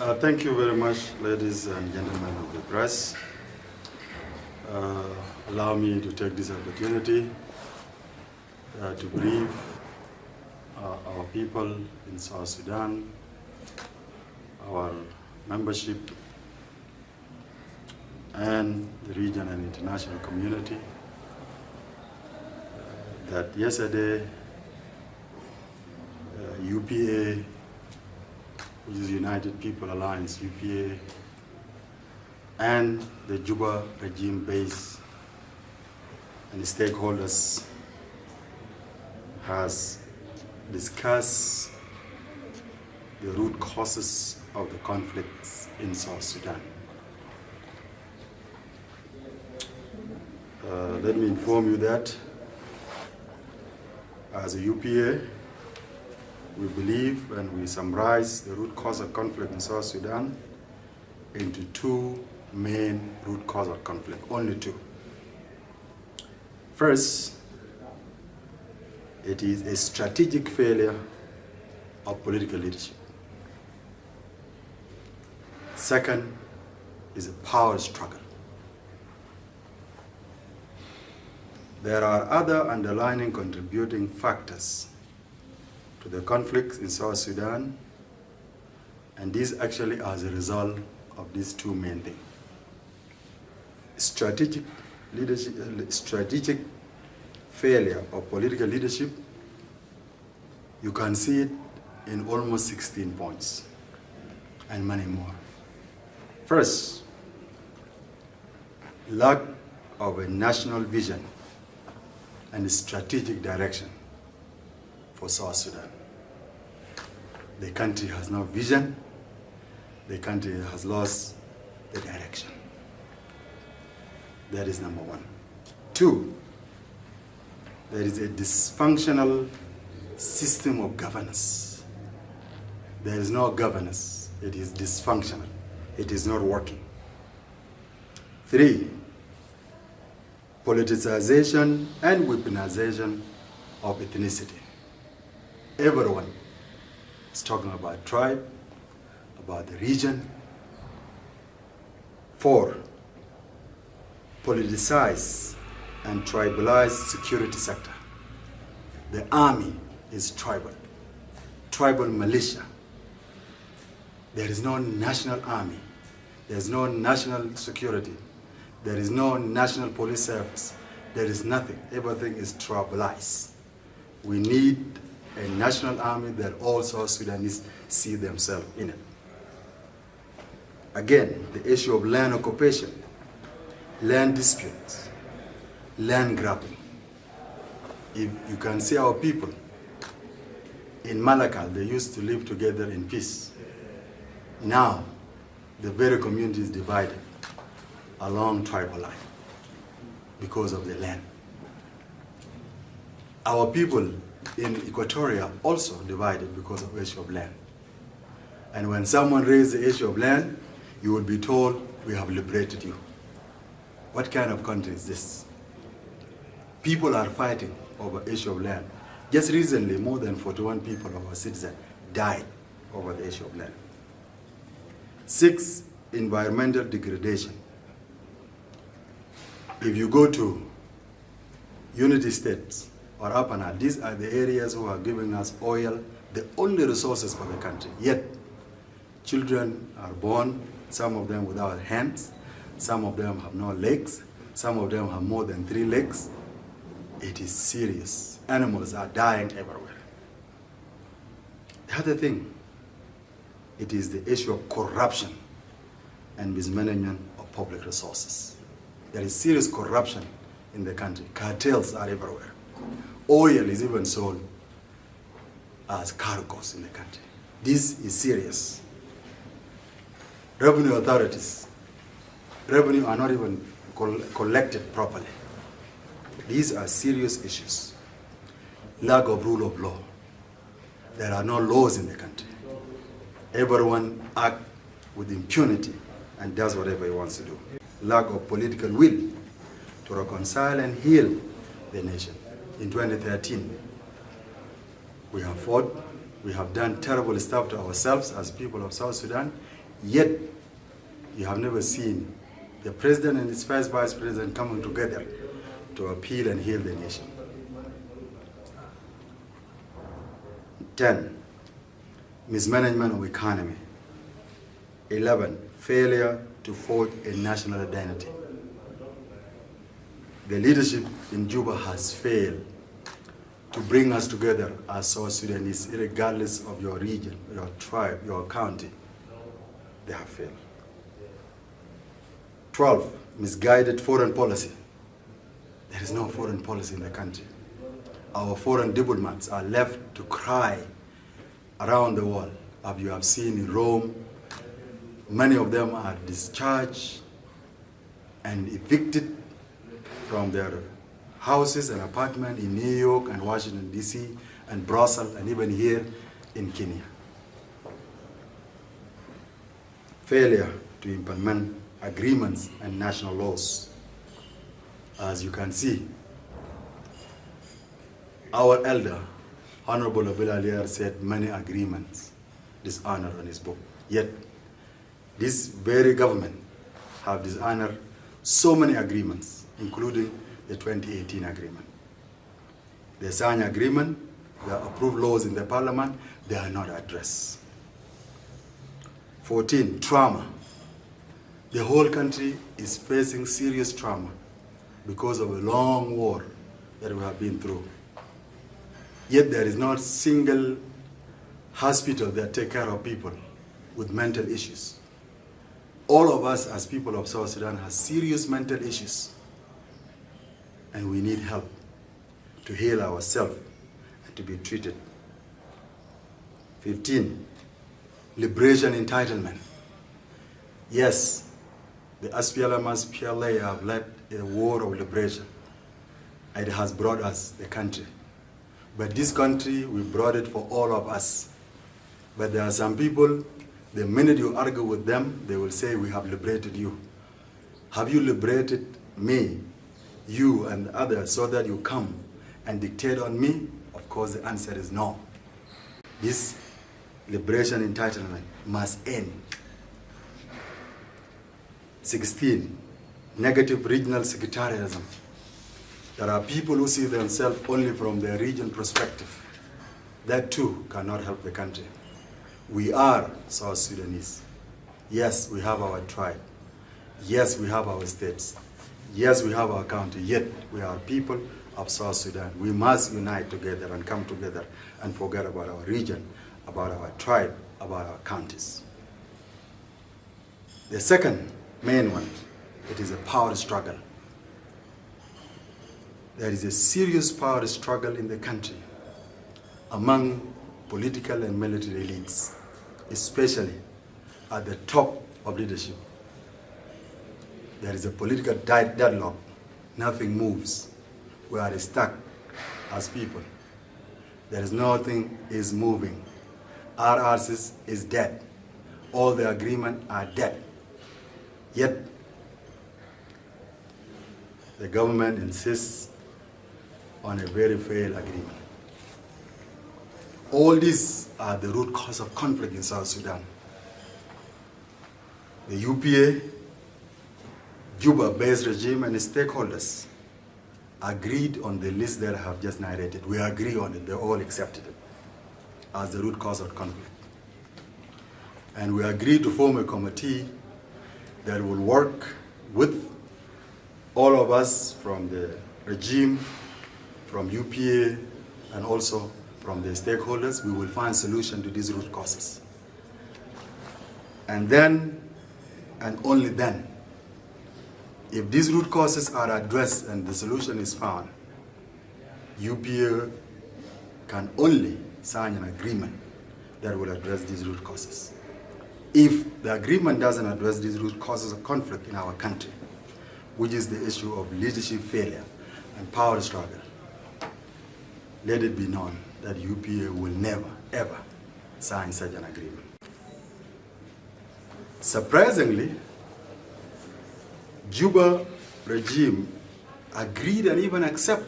Thank you very much, ladies and gentlemen of the press. Allow me to take this opportunity to brief our people in South Sudan, our membership, and the region and international community that yesterday UPA, which is United People Alliance, UPA, and the Juba regime base and the stakeholders has discussed the root causes of the conflicts in South Sudan. Let me inform you that as a UPA, we believe and we summarize the root cause of conflict in South Sudan into two main root causes of conflict, only two. First, it is a strategic failure of political leadership. Second is a power struggle. There are other underlying contributing factors to the conflicts in South Sudan, and these actually are as a result of these two main things. Strategic leadership, strategic failure of political leadership, you can see it in almost 16 points, and many more. First, lack of a national vision and a strategic direction for South Sudan. The country has no vision, the country has lost the direction. That is number one. Two, there is a dysfunctional system of governance. There is no governance, it is dysfunctional. It is not working. Three, politicization and weaponization of ethnicity. Everyone is talking about tribe, about the region. Four, politicized and tribalized security sector. The army is tribal, tribal militia. There is no national army. There is no national security. There is no national police service. There is nothing. Everything is tribalized. We need a national army that all South Sudanese see themselves in it. Again, the issue of land occupation, land disputes, land grabbing. If you can see our people in Malakal, they used to live together in peace. Now, the very community is divided along tribal line because of the land. Our people in Equatoria also divided because of the issue of land. And when someone raises the issue of land, you will be told, we have liberated you. What kind of country is this? People are fighting over the issue of land. Just recently, more than 41 people of our citizens died over the issue of land. 6, environmental degradation. If you go to Unity States or Upper, these are the areas who are giving us oil, the only resources for the country. Yet, children are born, some of them without hands, some of them have no legs, some of them have more than 3 legs. It is serious. Animals are dying everywhere. The other thing, it is the issue of corruption and mismanagement of public resources. There is serious corruption in the country. Cartels are everywhere. Oil is even sold as cargoes in the country. This is serious. Revenue authorities, revenue are not even collected properly. These are serious issues. Lack of rule of law. There are no laws in the country. Everyone acts with impunity and does whatever he wants to do. Lack of political will to reconcile and heal the nation. In 2013, we have fought, we have done terrible stuff to ourselves as people of South Sudan. Yet, you have never seen the president and his first vice president coming together to appeal and heal the nation. 10, mismanagement of economy. 11, failure to forge a national identity. The leadership in Juba has failed to bring us together as South Sudanese, regardless of your region, your tribe, your county. They have failed. 12, misguided foreign policy. There is no foreign policy in the country. Our foreign diplomats are left to cry around the world. As you have seen in Rome, many of them are discharged and evicted from their houses and apartments in New York and Washington, D.C., and Brussels, and even here in Kenya. Failure to implement agreements and national laws. As you can see, our elder, Honorable Abil said many agreements dishonored on his book. Yet, this very government have dishonored so many agreements, including the 2018 agreement. They signed agreement, they approved laws in the parliament, they are not addressed. 14, trauma. The whole country is facing serious trauma because of a long war that we have been through. Yet there is not a single hospital that takes care of people with mental issues. All of us as people of South Sudan have serious mental issues, and we need help to heal ourselves and to be treated. 15, liberation entitlement. Yes, the SPLM-SPLA have led a war of liberation. It has brought us the country. But this country, we brought it for all of us. But there are some people, the minute you argue with them, they will say, we have liberated you. Have you liberated me, you and others, so that you come and dictate on me? Of course, the answer is no. This liberation entitlement must end. 16, negative regional sectarianism. There are people who see themselves only from their region perspective. That too cannot help the country. We are South Sudanese. Yes, we have our tribe. Yes, we have our states. Yes, we have our county. Yet we are people of South Sudan. We must unite together and come together and forget about our region, about our tribe, about our counties. The second main one, it is a power struggle. There is a serious power struggle in the country among political and military elites, especially at the top of leadership. There is a political deadlock. Nothing moves. We are stuck as people. There is nothing is moving. RRCs is dead. All the agreements are dead. Yet, the government insists on a very failed agreement. All these are the root cause of conflict in South Sudan. The UPA, Juba-based regime and stakeholders agreed on the list that I have just narrated. We agree on it, they all accepted it as the root cause of conflict. And we agreed to form a committee that will work with all of us from the regime, from UPA, and also from the stakeholders. We will find solution to these root causes. And then, and only then, if these root causes are addressed and the solution is found, UPA can only sign an agreement that will address these root causes. If the agreement doesn't address these root causes of conflict in our country, which is the issue of leadership failure and power struggle, let it be known that UPA will never, ever sign such an agreement. Surprisingly, Juba regime agreed and even accept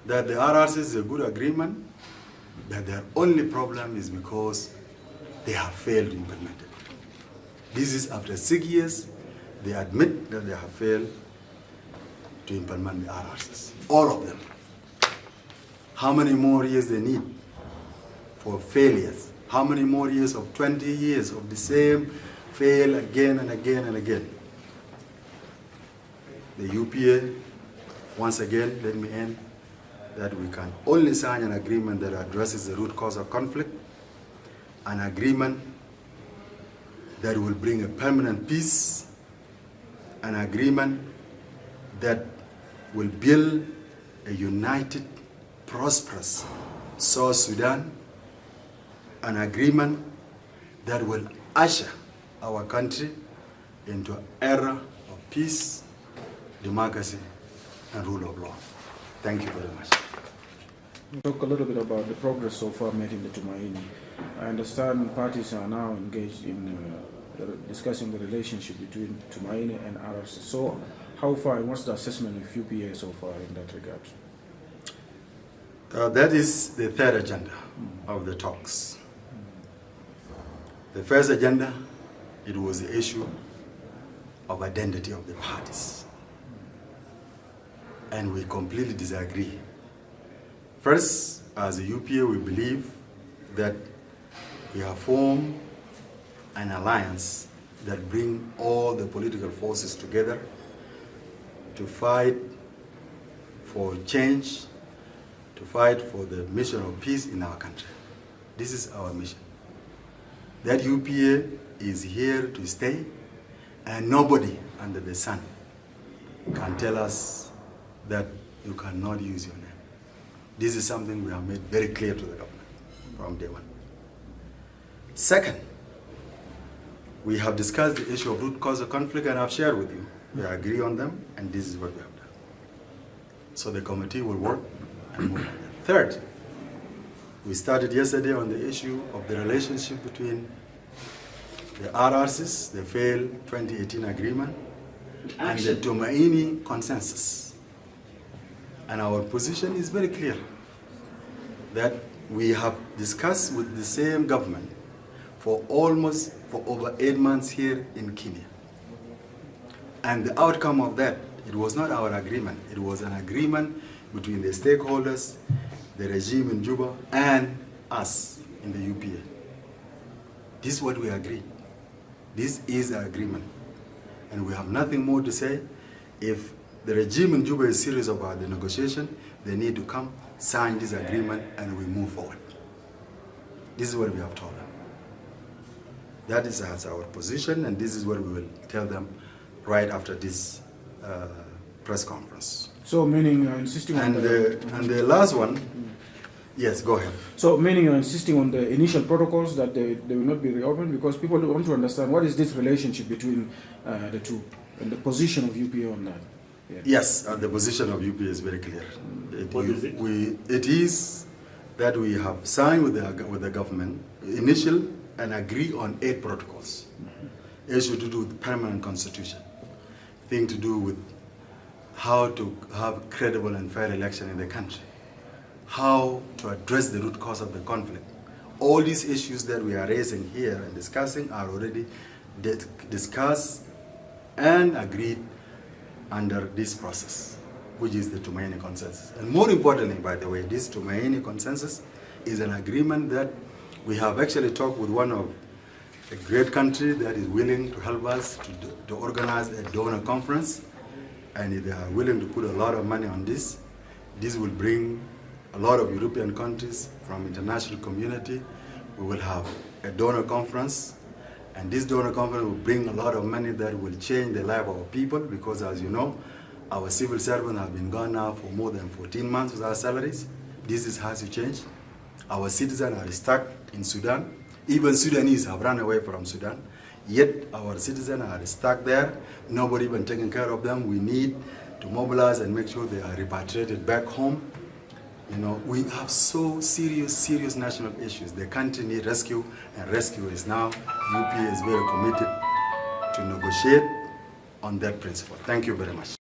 that the RRC is a good agreement, that their only problem is because they have failed to implement it. This is after 6 years, they admit that they have failed to implement the RRCs. All of them. How many more years they need for failures? How many more years of 20 years of the same fail again and again and again? The UPA, once again, let me end, that we can only sign an agreement that addresses the root cause of conflict, an agreement that will bring a permanent peace, an agreement that will build a united, prosperous South Sudan, an agreement that will usher our country into an era of peace, democracy, and rule of law. Thank you very much. Talk a little bit about the progress so far made in the Tumaini. I understand parties are now engaged in discussing the relationship between Tumaini and RRC. So how far, and what's the assessment of UPA so far in that regard? That is the third agenda of the talks. The first agenda, it was the issue of identity of the parties. And we completely disagree. First, as a UPA, we believe that we have formed an alliance that brings all the political forces together to fight for change, to fight for the mission of peace in our country. This is our mission. That UPA is here to stay, and nobody under the sun can tell us that you cannot use your name. This is something we have made very clear to the government from day one. Second, we have discussed the issue of root cause of conflict, and I've shared with you. We agree on them, and this is what we have done. So the committee will work and move on. Third, we started yesterday on the issue of the relationship between the RRCs, the failed 2018 agreement, and the Tumaini consensus. And our position is very clear, that we have discussed with the same government for over 8 months here in Kenya. And the outcome of that, it was not our agreement, it was an agreement between the stakeholders, the regime in Juba, and us in the UPA. This is what we agreed. This is our agreement. And we have nothing more to say. If the regime in Juba is serious about the negotiation, they need to come, sign this agreement, and we move forward. This is what we have told them. That is our position, and this is what we will tell them right after this press conference. So meaning you're insisting on the last one, yes, go ahead. So meaning you're insisting on the initial protocols that they will not be reopened, because people want to understand what is this relationship between the two and the position of UPA on that. Yeah. Yes, the position of UPA is very clear. What is it? It is that we have signed with the government initial and agree on 8 protocols. Issue to do with permanent constitution, thing to do with how to have credible and fair election in the country, how to address the root cause of the conflict. All these issues that we are raising here and discussing are already discussed and agreed under this process, which is the Tumaini consensus. And more importantly, by the way, this Tumaini consensus is an agreement that we have actually talked with one of a great country that is willing to help us to organize a donor conference, and if they are willing to put a lot of money on this, this will bring a lot of European countries from international community. We will have a donor conference, and this donor conference will bring a lot of money that will change the life of our people, because as you know, our civil servants have been gone now for more than 14 months without salaries. This has to change. Our citizens are stuck in Sudan. Even Sudanese have run away from Sudan. Yet our citizens are stuck there. Nobody even taking care of them. We need to mobilize and make sure they are repatriated back home. You know, we have so serious national issues. The country needs rescue, and rescue is now. UPA is very committed to negotiate on that principle. Thank you very much.